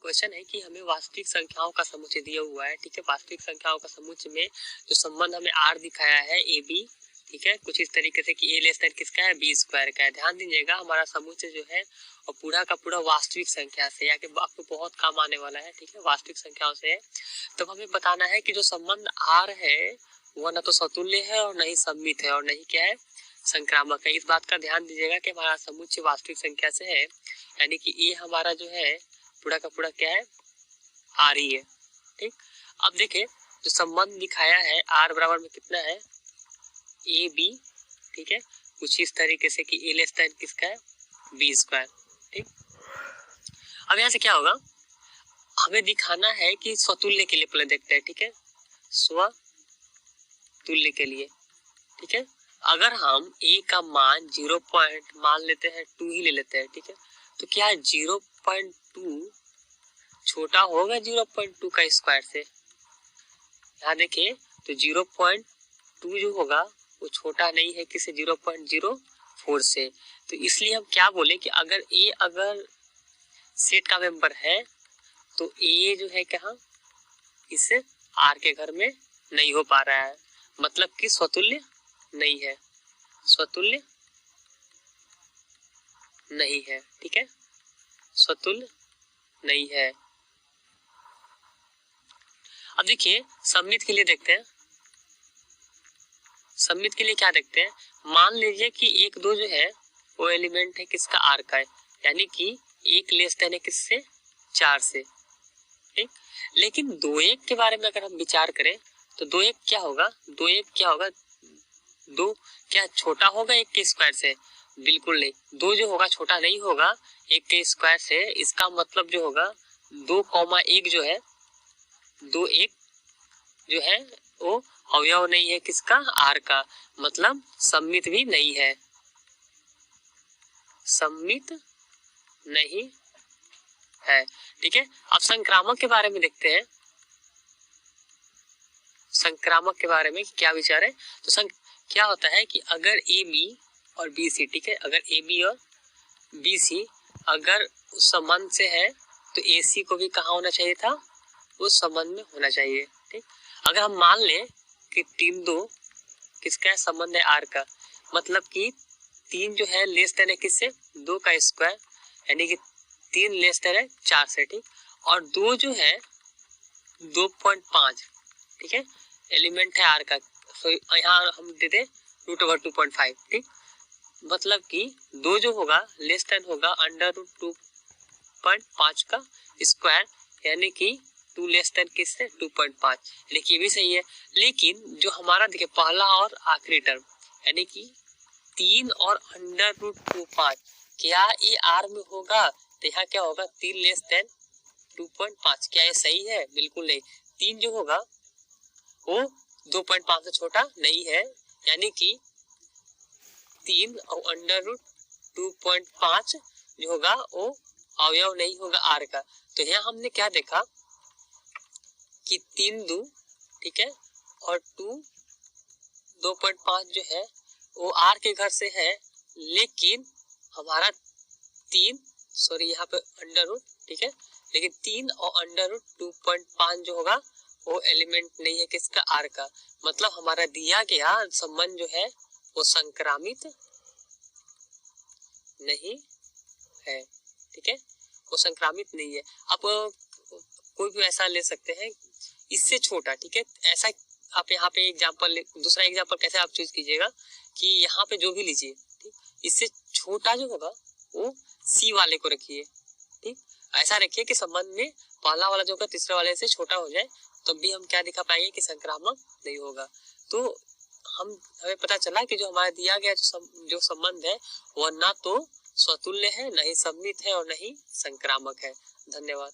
Question है कि हमें वास्तविक संख्याओं का समुच्चय दिया हुआ है, ठीक है। वास्तविक संख्याओं का समुच्चय में जो संबंध हमें आर दिखाया है ए बी, ठीक है, कुछ इस तरीके से कि ए लेस देन किसका है, बी स्क्वायर का है। ध्यान दीजिएगा हमारा समुच्चय जो है और पूरा का पूरा वास्तविक संख्या से, या कि आपको बहुत काम आने वाला है, ठीक है, वास्तविक संख्याओं से है। तब हमें बताना है कि जो संबंध आर है वह न तो समतुल्य है और न ही सममित है और नहीं क्या है, संक्रामक है। इस बात का ध्यान दीजिएगा कि हमारा समुच्चय वास्तविक संख्या से है, यानी कि ए हमारा जो है पूरा का पूरा क्या है, आर ही है, ठीक। अब देखें जो संबंध दिखाया है आर बराबर में कितना है, ए बी, ठीक है, कुछ इस तरीके से कि ए लेस देन किसका है, बी स्क्वायर, ठीक। अब यहाँ से क्या होगा, हमें दिखाना है कि स्वतुल्य के लिए पहले देखते हैं, ठीक है, स्वतुल्य के लिए, ठीक है। अगर हम ए का मान 0 मान लेते हैं 2 ही ले लेते हैं, ठीक है, तो क्या 0.2 छोटा होगा 0.2 का स्क्वायर से। यहाँ देखिए तो 0.2 जो होगा वो छोटा नहीं है किसी 0.04 से। तो इसलिए हम क्या बोले कि अगर ए अगर सेट का मेंबर है तो ए जो है क्या इस आर के घर में नहीं हो पा रहा है, मतलब कि स्वतुल्य नहीं है, स्वतुल्य नहीं है, ठीक है, स्वतुल्य नहीं है। अब देखिए सममित के लिए देखते हैं, सममित के लिए क्या देखते हैं, मान लीजिए कि 1 2 जो है वो एलिमेंट है किसका, आर का है, यानी कि 1 लेस देन है किससे, 4 से, ठीक। लेकिन 2 1 के बारे में अगर हम विचार करें तो 2 1 क्या होगा, 2 1 क्या होगा, 2 क्या छोटा होगा 1 के स्क्वायर से, बिल्कुल नहीं, 2 जो होगा छोटा नहीं होगा 1 के स्क्वायर से। इसका मतलब जो होगा 2,1 जो है, 2 1 जो है वो अवयव नहीं है किसका, आर का, मतलब सममित भी नहीं है, सममित नहीं है, ठीक है। अब संक्रामक के बारे में देखते हैं, संक्रामक के बारे में क्या विचार है। तो क्या होता है कि अगर ए बी और बी सी, ठीक है, अगर ए बी और बी सी अगर उस संबंध से है तो ए सी को भी कहाँ होना चाहिए था, उस संबंध में होना चाहिए, ठीक। अगर हम मान लें कि 3 2 किसका है, संबंध है आर का, मतलब कि 3 जो है लेस देन है किससे, 2 का स्क्वायर, यानी कि 3 लेस देन है 4 से, ठीक। और 2 जो है 2.5, ठीक है, एलिमेंट है आर का, तो यहाँ हम दे दे √2.5, ठीक। मतलब कि 2 जो होगा लेस देन होगा √2.5 का स्क्वायर, यानी कि 2 लेस देन किससे, 2.5, लेकिन ये भी सही है। लेकिन जो हमारा देखिए पहला और आखिरी टर्म, यानी कि 3 और √2.5, क्या ये आर में होगा, तो यहाँ क्या होगा 3 लेस देन 2.5, क्या ये सही है, बिल्कुल नहीं। 3 जो होगा वो 2.5 से छोटा नहीं है, यानी कि 3 और √2.5 जो होगा वो अवयव नहीं होगा आर का। तो यहाँ हमने क्या देखा कि 3 2, ठीक है, और 2.5 जो है वो आर के घर से है, लेकिन हमारा 3 सॉरी यहाँ पे अंडर, ठीक है, लेकिन 3 और √2.5 जो होगा वो एलिमेंट नहीं है किसका, आर का, मतलब हमारा दिया गया संबंध जो है वो संक्रामित नहीं है, ठीक है, वो संक्रामित नहीं है। अब कोई भी ऐसा ले सकते हैं इससे छोटा, ठीक है, ऐसा आप यहाँ पे एग्जांपल, दूसरा एग्जांपल कैसे आप चूज कीजिएगा कि यहाँ पे जो भी लीजिए, ठीक, इससे छोटा जो होगा वो सी वाले को रखिए, ठीक, ऐसा रखिए कि संबंध में पहला वाला जो होगा तीसरे वाले से छोटा हो जाए, तब भी हम क्या दिखा पाएंगे कि संक्रामक नहीं होगा। तो हमें पता चला कि जो हमारा दिया गया जो संबंध है वह ना तो स्वतुल्य है, न ही सममित है और न ही संक्रामक है। धन्यवाद।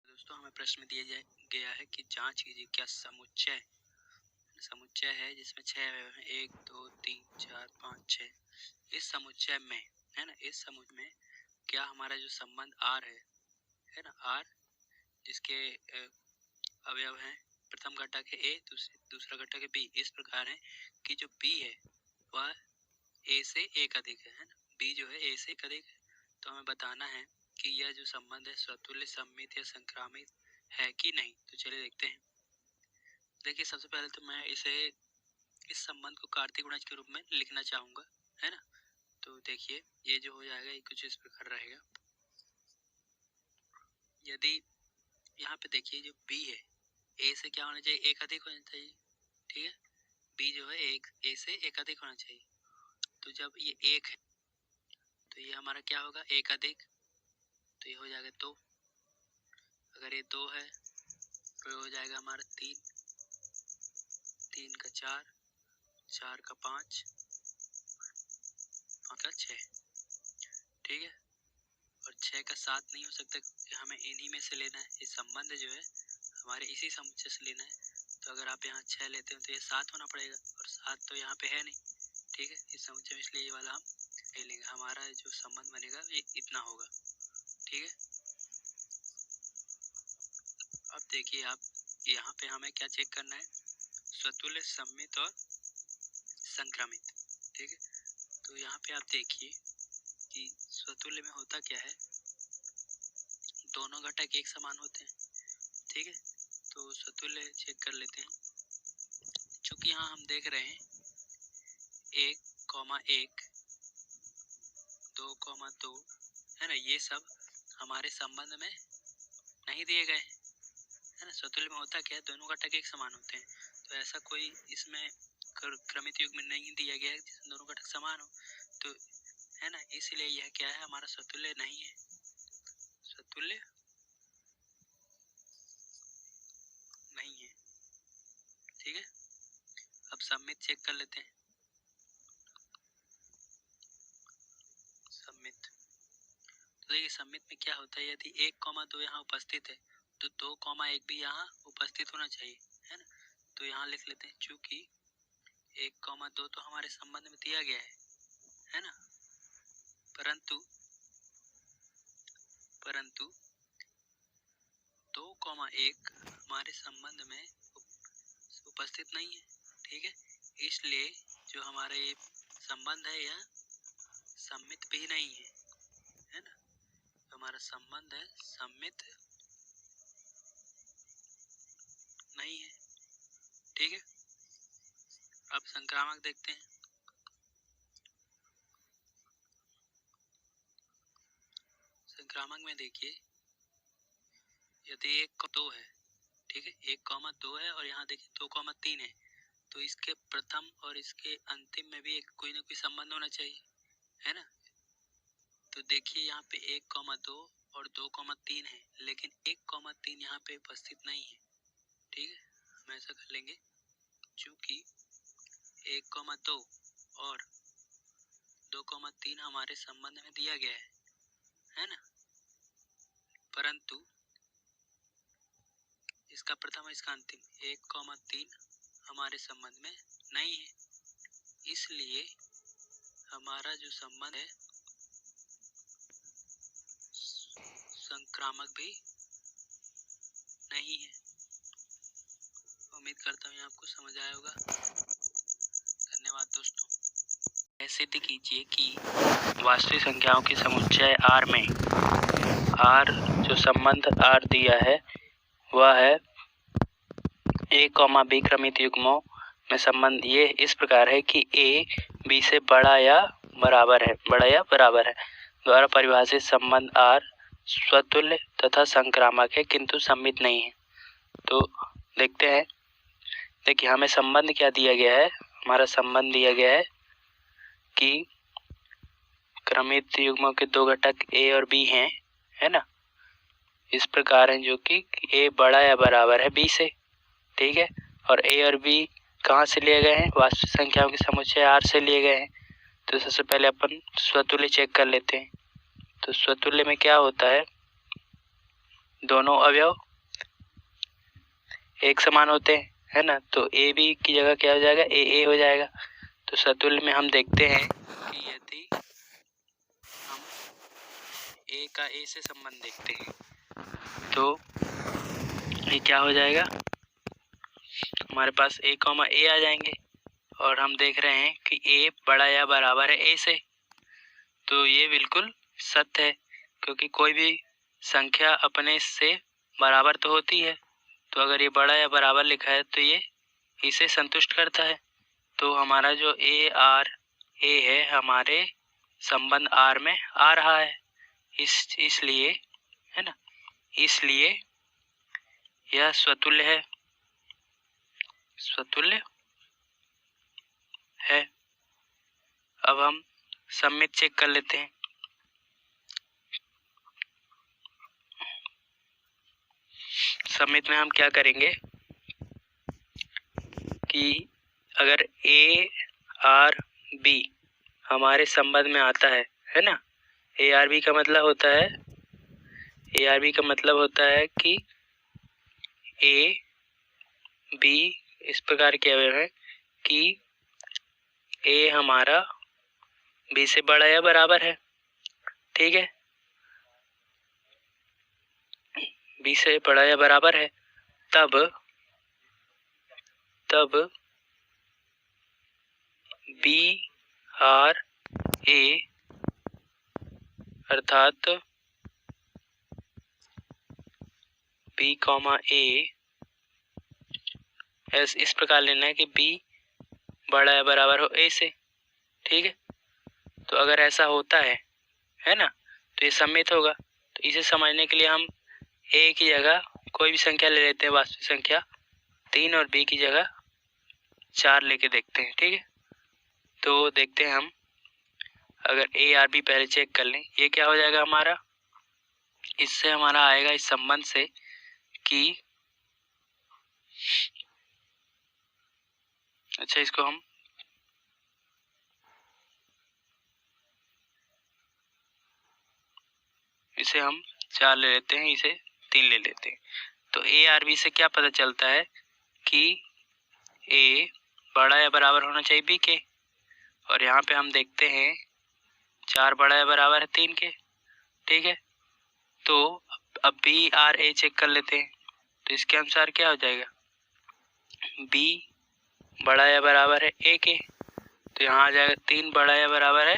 दोस्तों हमें प्रश्न दिया गया है कि जांच कीजिए क्या समुच्चय है जिसमें 6 अवयव हैं, 1 2 3 4 5 6, इस समुच्चय में है ना, इस समुच्चय में क्या हमारा जो संबंध आर है ना, आर जिसके अवयव हैं प्रथम घटक है ए, दूसरा घटक है बी, इस प्रकार है कि जो बी है वह ए से एक अधिक है ना, बी जो है ए से एक अधिक है। तो हमें बताना है कि यह जो संबंध है स्वतुल्य, सममित या संक्रामित है कि नहीं। तो चलिए देखते हैं। देखिए सबसे पहले तो मैं इस संबंध को कार्तीय गुणज के रूप में लिखना चाहूंगा, है ना। तो देखिए ये जो हो जाएगा ये कुछ इस प्रकार रहेगा। यदि यहाँ पे देखिए जो बी है, ए से क्या होना चाहिए, एक अधिक होना चाहिए, ठीक है। बी जो है एक ए से एक अधिक होना चाहिए। तो जब ये एक है तो ये हमारा क्या होगा, एक अधिक, तो ये हो जाएगा 2। अगर ये 2 है तो ये हो जाएगा हमारा 3, 3 का 4, 4 का 5, 5 का 6, ठीक है। और 6 का 7 नहीं हो सकता, हमें इन्हीं में से लेना है। ये संबंध जो है हमारे इसी समुच्चय से लेना है। तो अगर आप यहाँ 6 लेते हैं तो ये 7 होना पड़ेगा, और 7 तो यहाँ पे है नहीं, ठीक है, इस समुच्चय में, इसलिए ये वाला हम ले लेंगे। हमारा जो संबंध बनेगा ये इतना होगा, ठीक है। अब देखिए आप यहाँ पे हमें क्या चेक करना है, स्वतुल्य, सममित और संक्रमित, ठीक है। तो यहाँ पे आप देखिए कि स्वतुल्य में होता क्या है, दोनों घटक एक समान होते हैं, ठीक है। तो स्वतुल्य चेक कर लेते हैं। चूंकि यहाँ हम देख रहे हैं 1,1, 2,2, है ना, ये सब हमारे संबंध में नहीं दिए गए हैं, है ना। स्वतुल्य में होता क्या है, दोनों घटक एक समान होते हैं। तो ऐसा कोई इसमें क्रमित युग्म में नहीं दिया गया है जिसमें दोनों घटक समान हो, तो है ना, इसलिए यह क्या है, हमारा स्वतुल्य नहीं है, स्वतुल्य नहीं है, ठीक है। अब सममित चेक कर लेते हैं। सममित, तो देखिए सममित में क्या होता है, यदि 1,2 यहाँ उपस्थित है तो 2,1 भी यहाँ उपस्थित होना चाहिए, है ना। तो यहाँ लिख लेते हैं, चूंकि 1,2 तो हमारे संबंध में दिया गया है ना, परंतु 2,1 हमारे संबंध में उपस्थित नहीं है, ठीक है। इसलिए जो हमारा ये संबंध है यह सममित भी नहीं है ना। हमारा संबंध है सममित नहीं है, ठीक है। अब संक्रामक देखते हैं। संक्रामक में देखिए यदि 1,2 है, ठीक है, 1,2 है और यहाँ देखिए 2,3 है, तो इसके प्रथम और इसके अंतिम में भी एक कोई ना कोई संबंध होना चाहिए, है ना। तो देखिए यहाँ पे 1,2 और 2,3 है, लेकिन 1,3 यहाँ पे उपस्थित नहीं है, ठीक है। हम ऐसा कर लेंगे, चूंकि 1,2 और 2,3 हमारे संबंध में दिया गया है ना, परंतु इसका प्रथम और इसका अंतिम 1,3 हमारे संबंध में नहीं है, इसलिए हमारा जो संबंध है संक्रामक भी नहीं है। उम्मीद करता हूँ आपको समझ आया होगा। धन्यवाद दोस्तों। सिद्ध कीजिए कि वास्तविक संख्याओं के समुच्चय R में R जो संबंध R दिया है वह है A, B क्रमित युग्मों में संबंध ये इस प्रकार है कि A B से बड़ा या बराबर है द्वारा परिभाषित संबंध R स्वतुल्य तथा संक्रामक है किंतु सममित नहीं है। तो देखते हैं, देखिए हमें संबंध क्या दिया गया है, हमारा संबंध दिया गया है कि क्रमित युग्मों के दो घटक A और B हैं, है ना, इस प्रकार है जो कि A बड़ा या बराबर है B से, ठीक है। और A और B कहाँ से लिए गए हैं, वास्तविक संख्याओं के समुच्चय R से लिए गए हैं। तो सबसे पहले अपन स्वतुल्य चेक कर लेते हैं। तो स्वतुल्य में क्या होता है, दोनों अवयव एक समान होते हैं, है ना। तो A B की जगह क्या हो जाएगा, A A हो जाएगा। तो स्वतुल्य में हम देखते हैं कि यदि हम A का A से संबंध देखते हैं तो ये क्या हो जाएगा, हमारे पास A, A आ जाएंगे और हम देख रहे हैं कि A बड़ा या बराबर है A से, तो ये बिल्कुल सत्य है। क्योंकि कोई भी संख्या अपने से बराबर तो होती है, तो अगर ये बड़ा या बराबर लिखा है तो ये इसे संतुष्ट करता है। तो हमारा जो ए है हमारे संबंध आर में आ रहा है, इसलिए है ना, इसलिए यह स्वतुल्य है, स्वतुल्य है। अब हम सबमिट चेक कर लेते हैं। सबमिट में हम क्या करेंगे कि अगर ए आर बी हमारे संबंध में आता है ना, ए आर बी का मतलब होता है, ए आर बी का मतलब होता है कि ए बी इस प्रकार किए हुए हैं कि ए हमारा बी से बड़ा या बराबर है, ठीक है, बी से बड़ा या बराबर है, तब बी आर ए अर्थात बी कॉमा ए इस प्रकार लेना है कि बी बड़ा या बराबर हो ए से, ठीक है। तो अगर ऐसा होता है ना, तो ये सम्मित होगा। तो इसे समझने के लिए हम ए की जगह कोई भी संख्या ले लेते हैं, वास्तविक संख्या 3, और बी की जगह 4 लेके देखते हैं, ठीक है। तो देखते हैं हम, अगर ए आर बी पहले चेक कर लें, ये क्या हो जाएगा हमारा, इससे हमारा आएगा इस संबंध से कि अच्छा इसको हम इसे हम 4 ले लेते हैं, इसे 3 ले लेते हैं। तो ए आर बी से क्या पता चलता है कि ए बड़ा या बराबर होना चाहिए बी के, और यहाँ पे हम देखते हैं 4 बड़ा या बराबर है 3 के, ठीक है। तो अब बी आर ए चेक कर लेते हैं, तो इसके अनुसार क्या हो जाएगा, बी बड़ा या बराबर है ए के, तो यहाँ आ जाएगा 3 बड़ा या बराबर है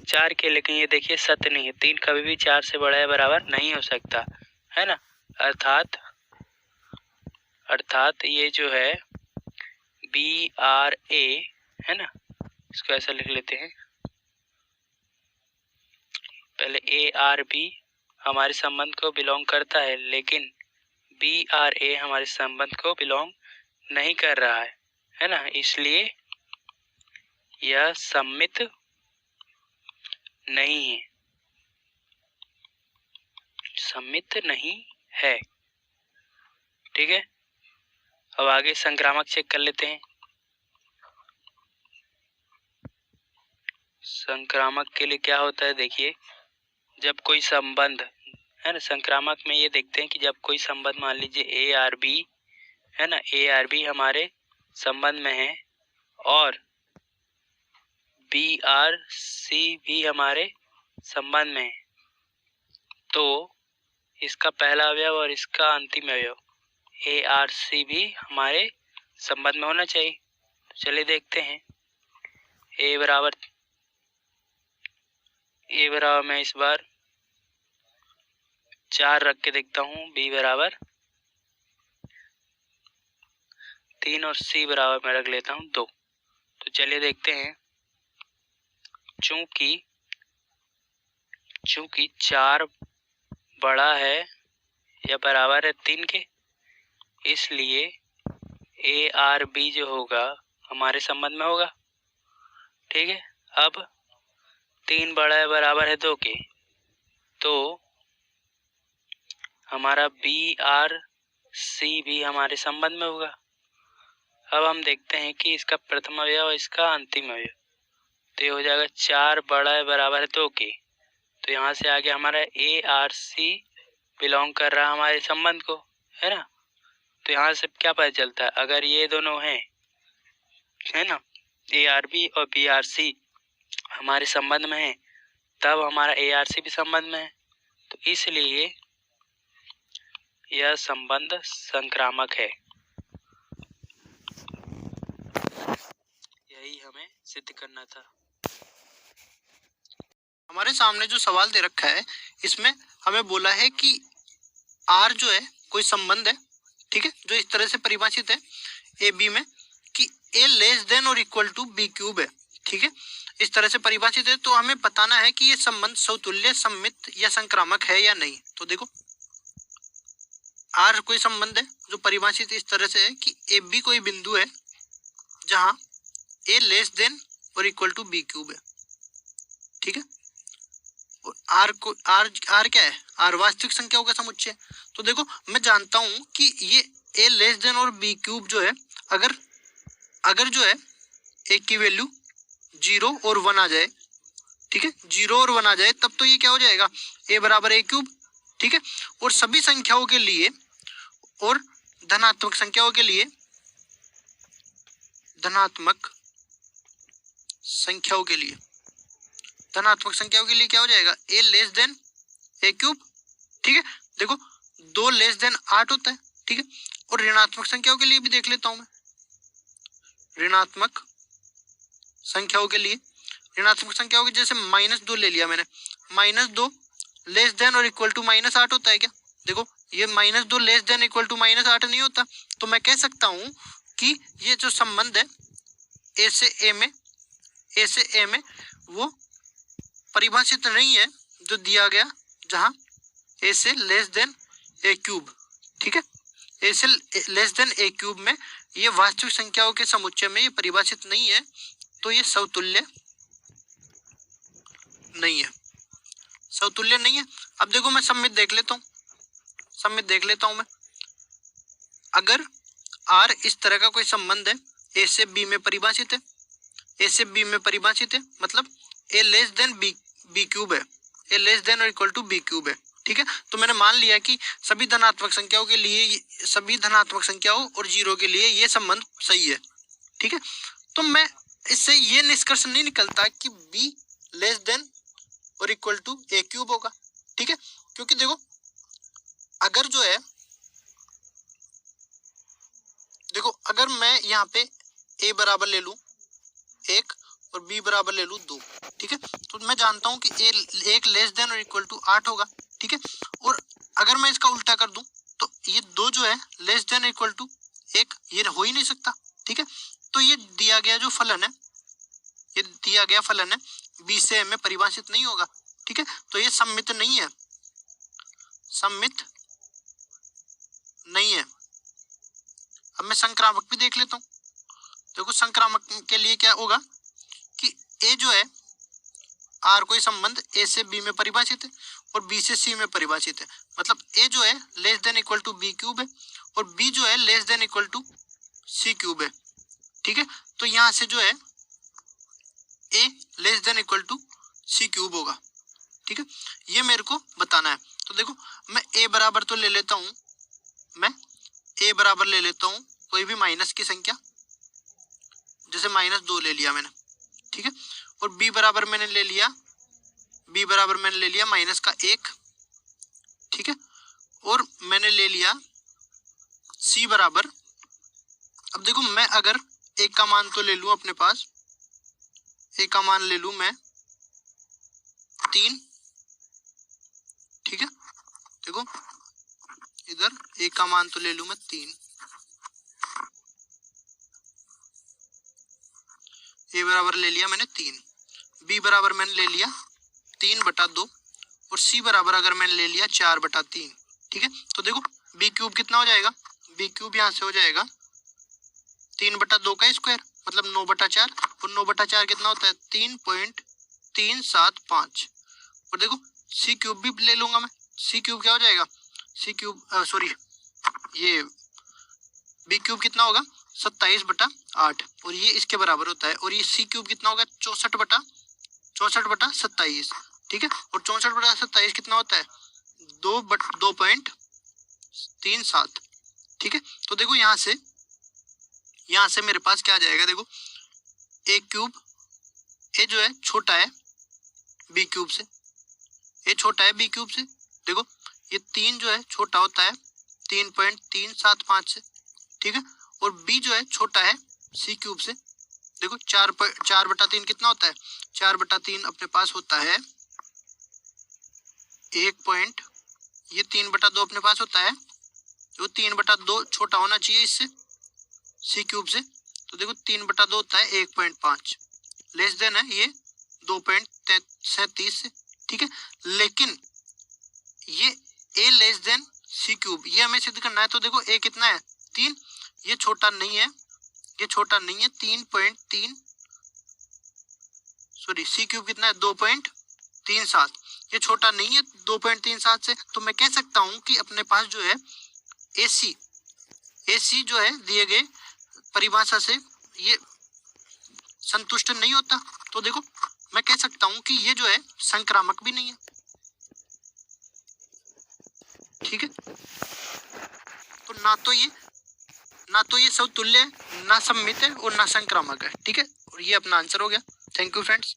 4 के। लेकिन ये देखिए सत्य नहीं है, 3 कभी भी 4 से बड़ा या बराबर नहीं हो सकता, है ना। अर्थात ये जो है बी आर ए है ना, इसको ऐसा लिख लेते हैं, पहले ए आर बी हमारे संबंध को बिलोंग करता है, लेकिन बी आर ए हमारे संबंध को बिलोंग नहीं कर रहा है ना, इसलिए यह सम्मित नहीं है, सम्मित नहीं है, ठीक है। अब आगे संक्रामक चेक कर लेते हैं। संक्रामक के लिए क्या होता है, देखिए जब कोई संबंध है ना, संक्रामक में ये देखते हैं कि जब कोई संबंध, मान लीजिए ए आर बी है ना, ए आर बी हमारे संबंध में है और बी आर सी भी हमारे संबंध में है, तो इसका पहला अवयव और इसका अंतिम अवयव ए आर सी भी हमारे संबंध में होना चाहिए। तो चलिए देखते हैं, ए बराबर मैं इस बार 4 रख के देखता हूँ, बी बराबर 3 और सी बराबर मैं रख लेता हूँ 2। तो चलिए देखते हैं, चूंकि 4 बड़ा है या बराबर है 3 के, इसलिए ए आर बी जो होगा हमारे संबंध में होगा, ठीक है। अब 3 बड़ा है बराबर है 2 के, तो हमारा बी आर सी भी हमारे संबंध में होगा। अब हम देखते हैं कि इसका प्रथम अवयव और इसका अंतिम अवयव, तो ये हो जाएगा 4 बड़ा है बराबर है 2 के, तो यहाँ से आगे हमारा ए आर सी बिलोंग कर रहा है हमारे संबंध को, है ना। तो यहाँ से क्या पता चलता है, अगर ये दोनों हैं है ना, ए आर बी और बी आर सी हमारे संबंध में है, तब हमारा ए आर सी भी संबंध में है, तो इसलिए यह संबंध संक्रामक है। यही हमें सिद्ध करना था। हमारे सामने जो सवाल दे रखा है इसमें हमें बोला है कि आर जो है कोई संबंध है, ठीक है, जो इस तरह से परिभाषित है ए बी में कि ए लेस देन और इक्वल टू बी क्यूब है, ठीक है, इस तरह से परिभाषित है। तो हमें बताना है कि ये संबंध समतुल्य, सममित या संक्रामक है या नहीं। तो देखो आर कोई संबंध है जो परिभाषित इस तरह से है कि ए बी कोई बिंदु है जहां ए लेस देन और इक्वल टू बी क्यूब है, ठीक है। और आर को आर क्या है, आर वास्तविक संख्याओं का समुच्चय। तो देखो मैं जानता हूं कि ये ए लेस देन और बी क्यूब जो है अगर जो है ए की वैल्यू 0 और 1 आ जाए, ठीक है, 0 और 1 आ जाए तब तो ये क्या हो जाएगा, ए बराबर ए क्यूब, ठीक है। और सभी संख्याओं के लिए और धनात्मक संख्याओं के लिए धनात्मक संख्याओं के लिए क्या हो जाएगा, ए लेस देन ए क्यूब, ठीक है। देखो 2 लेस देन 8 होता है, ठीक है। और ऋणात्मक संख्याओं के लिए भी देख लेता हूं मैं, ऋणात्मक संख्याओं के लिए जैसे -2 ले लिया मैंने, -2 लेस देन और इक्वल टू -8 होता है क्या। देखो ये -2 लेस देन इक्वल टू -8 नहीं होता। तो मैं कह सकता हूं कि ये जो संबंध है ए से ए में वो परिभाषित नहीं है जो दिया गया जहां ए से लेस देन ए क्यूब, ठीक है, ए से लेस देन ए क्यूब में ये वास्तविक संख्याओं के समुच्चय में ये परिभाषित नहीं है, तो ये समतुल्य नहीं है। अब देखो मैं सममित देख लेता हूं मैं। अगर आर इस तरह का कोई संबंध है ए से बी में परिभाषित है, मतलब ए लेस देन बी क्यूब है, ए लेस देन और इक्वल टू बी क्यूब है, ठीक है। तो मैंने मान लिया कि सभी धनात्मक संख्याओं और 0 के लिए ये संबंध सही है, ठीक है। तो मैं इससे ये निष्कर्ष नहीं निकलता कि बी लेस देन और इक्वल टू ए क्यूब होगा, ठीक है, क्योंकि देखो अगर मैं यहाँ पे ए बराबर ले लूं 1 और बी बराबर ले लूं 2, ठीक है, तो मैं जानता हूं कि ए 1 लेस देन और इक्वल टू 8 होगा, ठीक है। और अगर मैं इसका उल्टा कर दूं तो ये 2 जो है लेस देन इक्वल टू 1 ये हो ही नहीं सकता, ठीक है। तो ये दिया गया फलन है बी से ए में परिभाषित नहीं होगा, ठीक है। तो ये सममित नहीं है। अब मैं संक्रामक भी देख लेता हूं। देखो संक्रामक के लिए क्या होगा कि ए जो है आर कोई संबंध ए से बी में परिभाषित है और बी से सी में परिभाषित है, मतलब ए जो है less than equal to B cube है और बी जो है less than equal to C cube है, ठीक है। तो यहां से जो है A less than equal to C cube होगा, ठीक है, ये मेरे को बताना है। तो देखो मैं ए बराबर तो ले लेता हूं, कोई भी माइनस की संख्या, जैसे -2 ले लिया मैंने, ठीक है। और बी बराबर मैंने ले लिया -1, ठीक है। और मैंने ले लिया सी बराबर, अब देखो मैं अगर एक का मान तो ले लूं अपने पास, एक का मान ले लूं मैं 3, ठीक है। देखो इधर एक का मान तो ले लूं मैं 3, ए बराबर ले लिया मैंने 3, बी बराबर मैंने ले लिया 3/2 और सी बराबर अगर मैंने ले लिया 4/3, ठीक है। तो देखो बी क्यूब कितना हो जाएगा, बी क्यूब यहाँ से हो जाएगा 3/2 का स्क्वायर मतलब 9/4 और 9/4 कितना होता है 3.375। और देखो सी क्यूब भी ले लूंगा मैं, सी क्यूब क्या हो जाएगा, ये बी क्यूब कितना होगा 27/8 और ये इसके बराबर होता है। और ये सी क्यूब कितना होगा 64/27, ठीक है। और 64/27 कितना होता है 2.37, ठीक है। तो देखो यहाँ से मेरे पास क्या आ जाएगा, देखो ए क्यूब, ए जो है छोटा है बी क्यूब से, देखो ये 3 जो है छोटा होता है 3.375 से, ठीक है। और बी जो है छोटा है सी क्यूब से, देखो 4/3 कितना होता है 4/3 अपने पास होता है ये 3/2 अपने पास होता है, जो 3/2 छोटा होना चाहिए इससे, सी क्यूब से। तो देखो 3/2 होता है 1.5, लेस देन है ये 2.37 से, ठीक है। लेकिन ये ए लेस देन सी क्यूब, ये हमें सिद्ध करना है। तो देखो ए कितना है 3, ये छोटा नहीं है, ये छोटा नहीं है 3.3, सॉरी सी क्यूब कितना है 2.37, ये छोटा नहीं है 2.37 से। तो मैं कह सकता हूं कि अपने पास जो है AC जो है दिए गए परिभाषा से ये संतुष्ट नहीं होता। तो देखो मैं कह सकता हूं कि ये जो है संक्रामक भी नहीं है, ठीक है। तो ना तो ये समतुल्य है, ना सममित है और ना संक्रामक है, ठीक है। और ये अपना आंसर हो गया। Thank you friends.